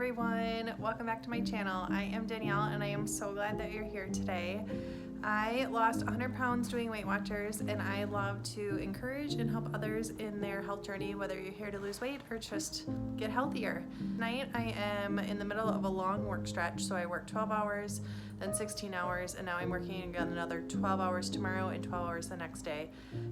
everyone, welcome back to my channel. I am Danielle and I am so glad that you're here today. I lost 100 pounds doing Weight Watchers, and I love to encourage and help others in their health journey, whether you're here to lose weight or just get healthier. Tonight I am in the middle of a long work stretch, so I work 12 hours, then 16 hours, and now I'm working again another 12 hours tomorrow and 12 hours the next day.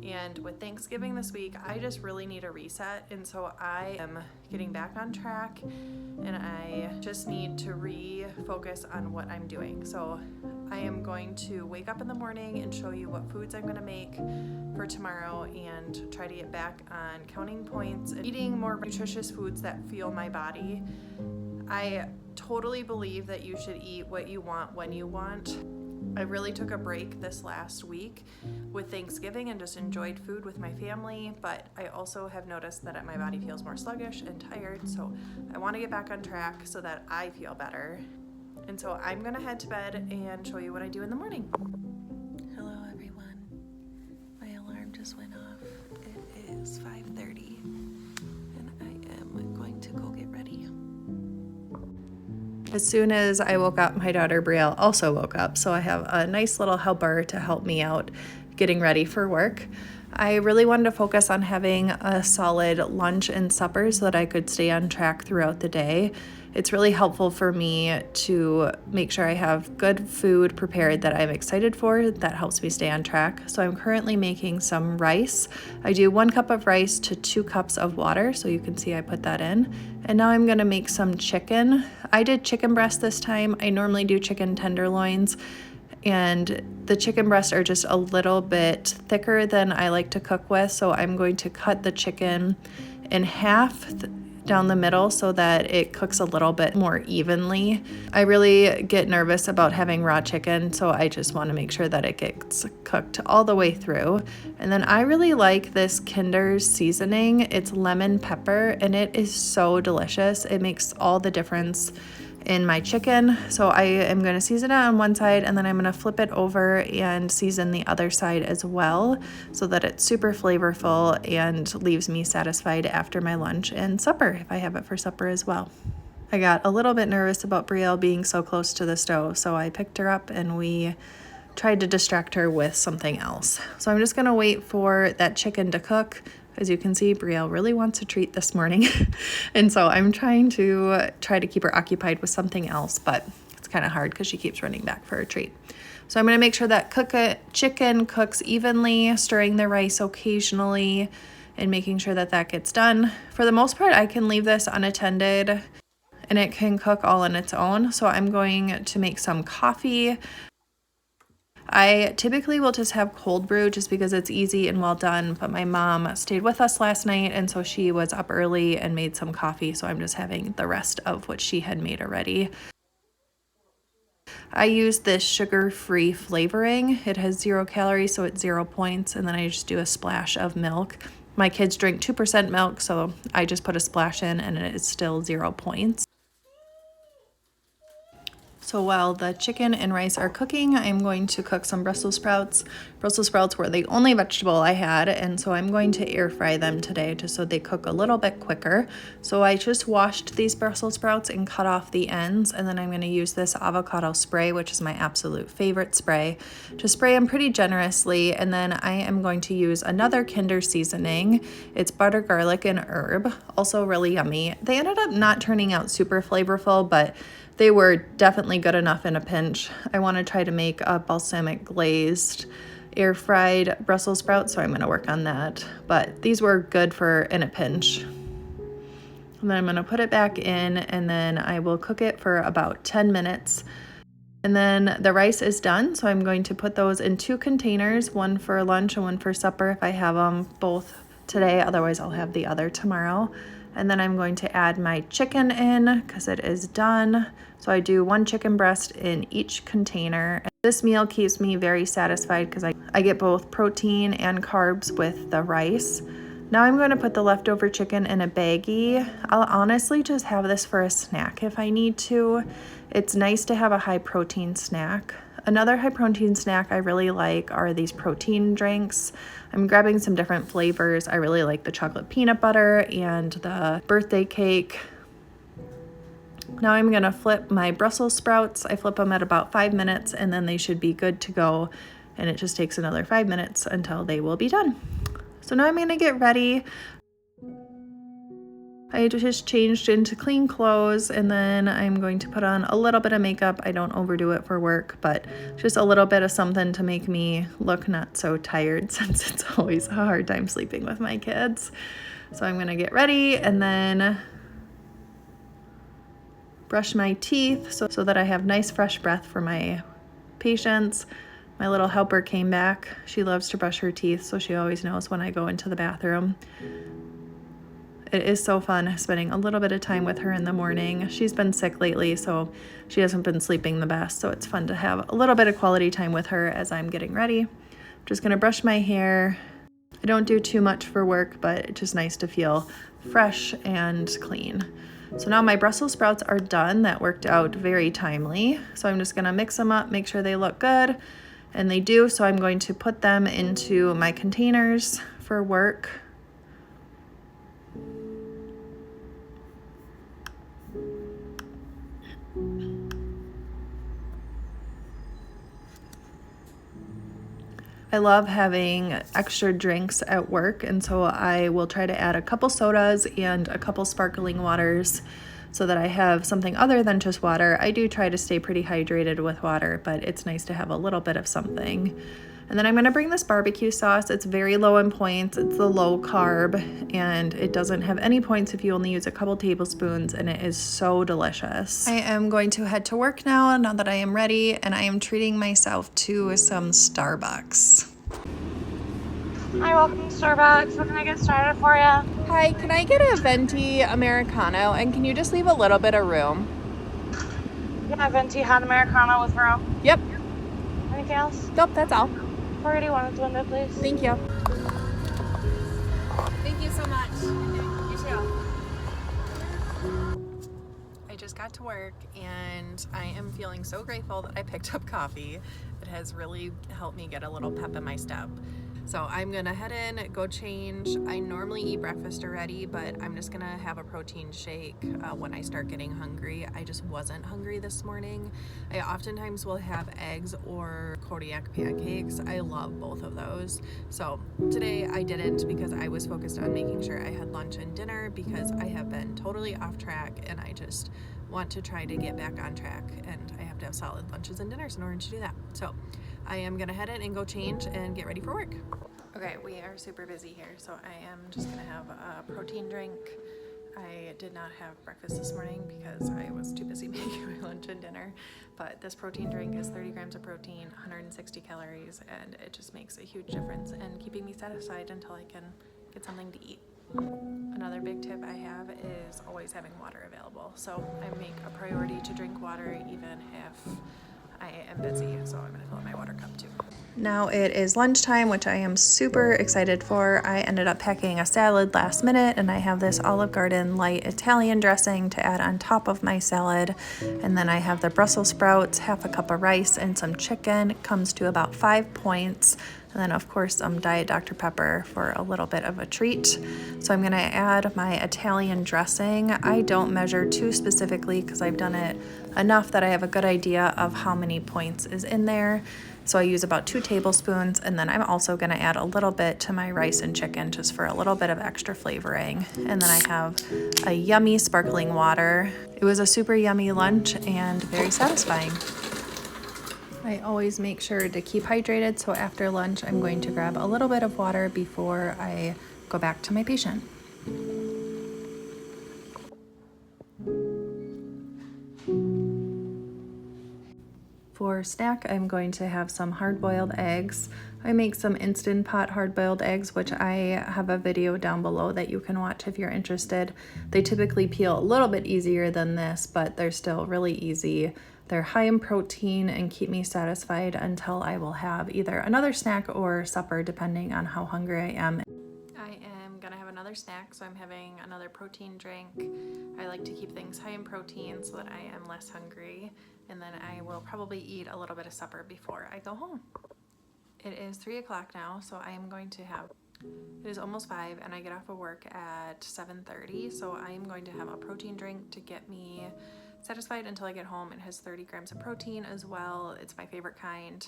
And with Thanksgiving this week, I just really need a reset, and so I am getting back on track, and I just need to refocus on what I'm doing. So I am going to wake up in the morning and show you what foods I'm going to make for tomorrow and try to get back on counting points and eating more nutritious foods that fuel my body. I totally believe that you should eat what you want when you want. I really took a break this last week with Thanksgiving and just enjoyed food with my family, but I also have noticed that my body feels more sluggish and tired, so I want to get back on track so that I feel better. And so I'm gonna head to bed and show you what I do in the morning. Hello everyone. My alarm just went off. It is 5:30 and I am going to go get ready. As soon as I woke up, my daughter Brielle also woke up, so I have a nice little helper to help me out getting ready for work. I really wanted to focus on having a solid lunch and supper so that I could stay on track throughout the day. It's really helpful for me to make sure I have good food prepared that I'm excited for. That helps me stay on track. So I'm currently making some rice. I do 1 cup of rice to 2 cups of water, so you can see I put that in. And now I'm gonna make some chicken. I did chicken breast this time. I normally do chicken tenderloins, and the chicken breasts are just a little bit thicker than I like to cook with, so I'm going to cut the chicken in half down the middle so that it cooks a little bit more evenly. I really get nervous about having raw chicken, so I just want to make sure that it gets cooked all the way through. And then I really like this Kinder's seasoning. It's lemon pepper and it is so delicious. It makes all the difference in my chicken. So I am going to season it on one side, and then I'm going to flip it over and season the other side as well so that it's super flavorful and leaves me satisfied after my lunch and supper if I have it for supper as well. I got a little bit nervous about Brielle being so close to the stove, so I picked her up and we tried to distract her with something else. So I'm just going to wait for that chicken to cook. As you can see, Brielle really wants a treat this morning. And so I'm trying to keep her occupied with something else, but it's kind of hard because she keeps running back for a treat. So I'm going to make sure that chicken cooks evenly, stirring the rice occasionally and making sure that that gets done. For the most part, I can leave this unattended and it can cook all on its own. So I'm going to make some coffee. I typically will just have cold brew just because it's easy and well done, but my mom stayed with us last night and so she was up early and made some coffee, so I'm just having the rest of what she had made already. I use this sugar-free flavoring. It has 0 calories, so it's 0 points, and then I just do a splash of milk. My kids drink 2% milk, so I just put a splash in and it is still 0 points. So while the chicken and rice are cooking, I'm going to cook some Brussels sprouts. Brussels sprouts were the only vegetable I had, and so I'm going to air fry them today just so they cook a little bit quicker. So I just washed these Brussels sprouts and cut off the ends, and then I'm going to use this avocado spray, which is my absolute favorite spray, to spray them pretty generously. And then I am going to use another Kinder seasoning. It's butter, garlic, and herb, also really yummy. They ended up not turning out super flavorful, but they were definitely good enough in a pinch. I want to try to make a balsamic glazed air fried Brussels sprouts, so I'm going to work on that. But these were good for in a pinch. And then I'm going to put it back in, and then I will cook it for about 10 minutes. And then the rice is done, so I'm going to put those in 2 containers, one for lunch and one for supper if I have them both today. Otherwise, I'll have the other tomorrow. And then I'm going to add my chicken in because it is done. So I do 1 chicken breast in each container. This meal keeps me very satisfied because I get both protein and carbs with the rice. Now I'm going to put the leftover chicken in a baggie. I'll honestly just have this for a snack if I need to. It's nice to have a high protein snack. Another high protein snack I really like are these protein drinks. I'm grabbing some different flavors. I really like the chocolate peanut butter and the birthday cake. Now I'm gonna flip my Brussels sprouts. I flip them at about 5 minutes and then they should be good to go. And it just takes another 5 minutes until they will be done. So now I'm gonna get ready. I just changed into clean clothes and then I'm going to put on a little bit of makeup. I don't overdo it for work, but just a little bit of something to make me look not so tired since it's always a hard time sleeping with my kids. So I'm gonna get ready and then brush my teeth so that I have nice fresh breath for my patients. My little helper came back. She loves to brush her teeth, so she always knows when I go into the bathroom. It is so fun spending a little bit of time with her in the morning. She's been sick lately, so she hasn't been sleeping the best, so it's fun to have a little bit of quality time with her as I'm getting ready. I'm just gonna brush my hair. I don't do too much for work, but it's just nice to feel fresh and clean. So now my Brussels sprouts are done. That worked out very timely. So I'm just gonna mix them up, make sure they look good, and they do. So I'm going to put them into my containers for work. I love having extra drinks at work, and so I will try to add a couple sodas and a couple sparkling waters so that I have something other than just water. I do try to stay pretty hydrated with water, but it's nice to have a little bit of something. And then I'm gonna bring this barbecue sauce. It's very low in points. It's the low carb, and it doesn't have any points if you only use a couple tablespoons, and it is so delicious. I am going to head to work now that I am ready, and I am treating myself to some Starbucks. Hi, welcome to Starbucks. What can I get started for you? Hi, can I get a venti Americano, and can you just leave a little bit of room? Yeah, venti hot Americano with room. Yep. Anything else? Nope, that's all. Pour you one at the window, please. Thank you. Thank you so much. You too. I just got to work and I am feeling so grateful that I picked up coffee. It has really helped me get a little pep in my step. So I'm gonna head in, go change. I normally eat breakfast already, but I'm just gonna have a protein shake when I start getting hungry. I just wasn't hungry this morning. I oftentimes will have eggs or Kodiak pancakes. I love both of those. So today I didn't because I was focused on making sure I had lunch and dinner because I have been totally off track and I just want to try to get back on track, and I have to have solid lunches and dinners in order to do that. So I am gonna head in and go change and get ready for work. Okay, we are super busy here, so I am just gonna have a protein drink. I did not have breakfast this morning because I was too busy making my lunch and dinner, but this protein drink is 30 grams of protein, 160 calories, and it just makes a huge difference in keeping me satisfied until I can get something to eat. Another big tip I have is always having water available. So I make a priority to drink water even if I am busy, so I'm gonna fill up my water cup too. Now it is lunchtime, which I am super excited for. I ended up packing a salad last minute, and I have this Olive Garden light Italian dressing to add on top of my salad. And then I have the Brussels sprouts, half a cup of rice, and some chicken. It comes to about 5 points. And then of course some Diet Dr. Pepper for a little bit of a treat. So I'm gonna add my Italian dressing. I don't measure too specifically because I've done it enough that I have a good idea of how many points is in there. So I use about 2 tablespoons, and then I'm also gonna add a little bit to my rice and chicken just for a little bit of extra flavoring. And then I have a yummy sparkling water. It was a super yummy lunch and very satisfying. I always make sure to keep hydrated, so after lunch I'm going to grab a little bit of water before I go back to my patient. For snack, I'm going to have some hard-boiled eggs. I make some Instant Pot hard-boiled eggs, which I have a video down below that you can watch if you're interested. They typically peel a little bit easier than this, but they're still really easy. They're high in protein and keep me satisfied until I will have either another snack or supper, depending on how hungry I am. I am gonna have another snack, so I'm having another protein drink. I like to keep things high in protein so that I am less hungry, and then I will probably eat a little bit of supper before I go home. It is 3 o'clock now, so I am going to have, it is almost 5 and I get off of work at 7:30, so I am going to have a protein drink to get me satisfied until I get home. It has 30 grams of protein as well. It's my favorite kind.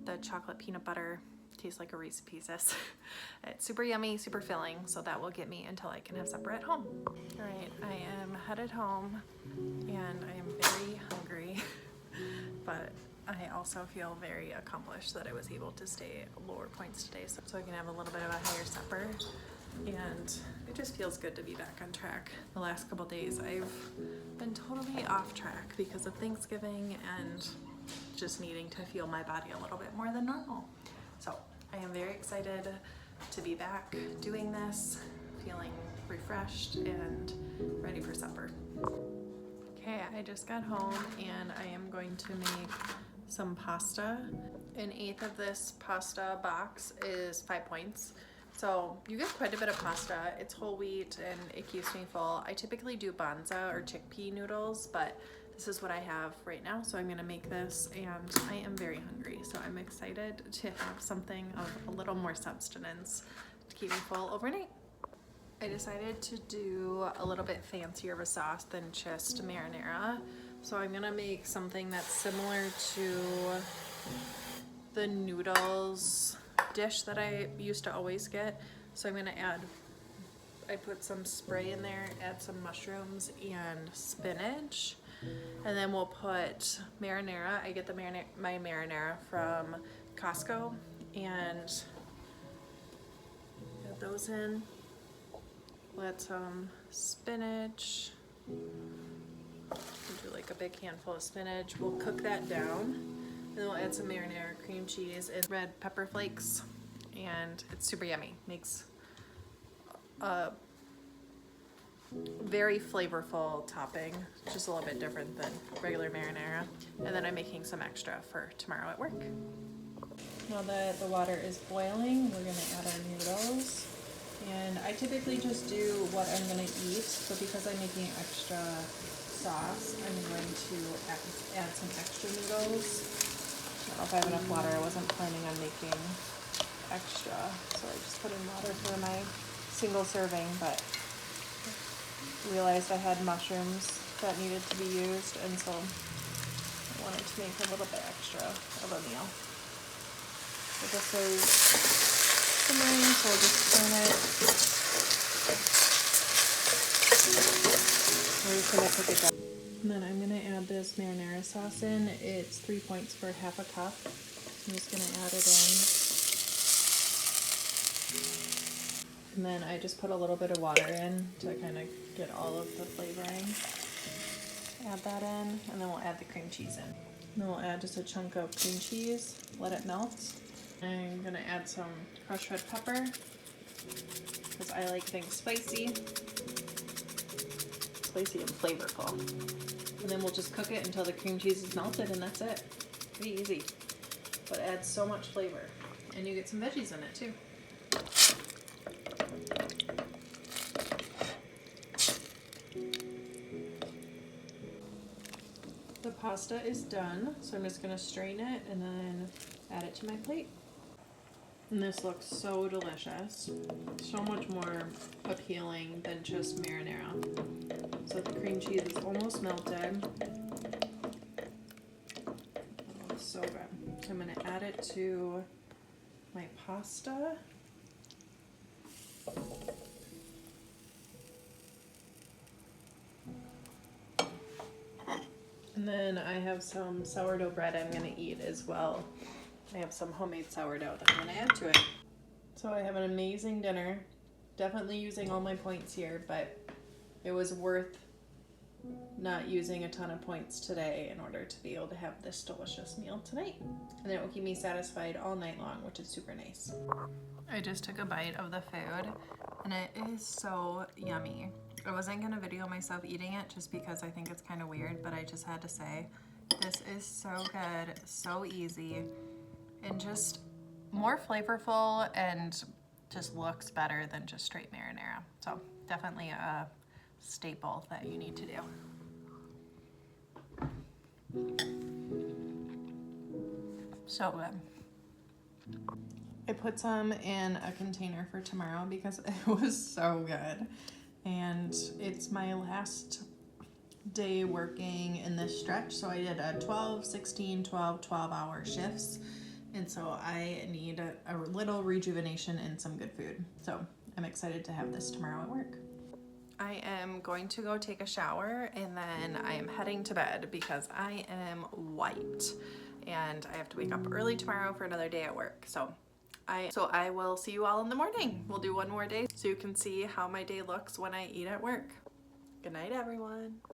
The chocolate peanut butter tastes like a Reese's Pieces. It's super yummy, super filling, so that will get me until I can have supper at home. All right, I am headed home and I am very hungry, but I also feel very accomplished that I was able to stay at lower points today so I can have a little bit of a higher supper. And it just feels good to be back on track. The last couple days I've been totally off track because of Thanksgiving and just needing to feel my body a little bit more than normal. So I am very excited to be back doing this, feeling refreshed and ready for supper. Okay, I just got home and I am going to make some pasta. 1/8 of this pasta box is 5 points. So you get quite a bit of pasta. It's whole wheat and it keeps me full. I typically do banza or chickpea noodles, but this is what I have right now. So I'm gonna make this and I am very hungry. So I'm excited to have something of a little more substance to keep me full overnight. I decided to do a little bit fancier of a sauce than just marinara. So I'm gonna make something that's similar to the noodles dish that I used to always get. So I'm gonna I put some spray in there, add some mushrooms and spinach, and then we'll put marinara. I get my marinara from Costco and add those in. We'll add some spinach. Do like a big handful of spinach. We'll cook that down. And then we'll add some marinara, cream cheese, and red pepper flakes. And it's super yummy. Makes a very flavorful topping. Just a little bit different than regular marinara. And then I'm making some extra for tomorrow at work. Now that the water is boiling, we're gonna add our noodles. And I typically just do what I'm gonna eat, but because I'm making extra sauce, I'm going to add some extra noodles. I don't know if I have enough water. I wasn't planning on making extra, so I just put in water for my single serving, but realized I had mushrooms that needed to be used, and so I wanted to make a little bit extra of a meal. So this is simmering, so I'll just turn it. We're just gonna cook it down. And then I'm gonna add this marinara sauce in. It's 3 points for half a cup. I'm just gonna add it in. And then I just put a little bit of water in to kind of get all of the flavoring. Add that in, and then we'll add the cream cheese in. And then we'll add just a chunk of cream cheese, let it melt. I'm gonna add some crushed red pepper, because I like things spicy and flavorful. And then we'll just cook it until the cream cheese is melted, and that's it. Pretty easy, but it adds so much flavor. And you get some veggies in it too. The pasta is done, so I'm just gonna strain it and then add it to my plate. And this looks so delicious. So much more appealing than just marinara. So the cream cheese is almost melted. Oh, so good. So I'm gonna add it to my pasta. And then I have some sourdough bread I'm gonna eat as well. I have some homemade sourdough that I'm gonna add to it. So I have an amazing dinner. Definitely using all my points here, but it was worth not using a ton of points today in order to be able to have this delicious meal tonight. And it will keep me satisfied all night long, which is super nice. I just took a bite of the food and it is so yummy. I wasn't gonna video myself eating it just because I think it's kind of weird, but I just had to say, this is so good, so easy, and just more flavorful and just looks better than just straight marinara. So definitely a staple that you need to do. So good. I put some in a container for tomorrow because it was so good. And it's my last day working in this stretch. So I did a 12, 16, 12, 12-hour shifts. And so I need a little rejuvenation and some good food. So I'm excited to have this tomorrow at work. I am going to go take a shower and then I am heading to bed because I am wiped and I have to wake up early tomorrow for another day at work. So I will see you all in the morning. We'll do one more day so you can see how my day looks when I eat at work. Good night, everyone.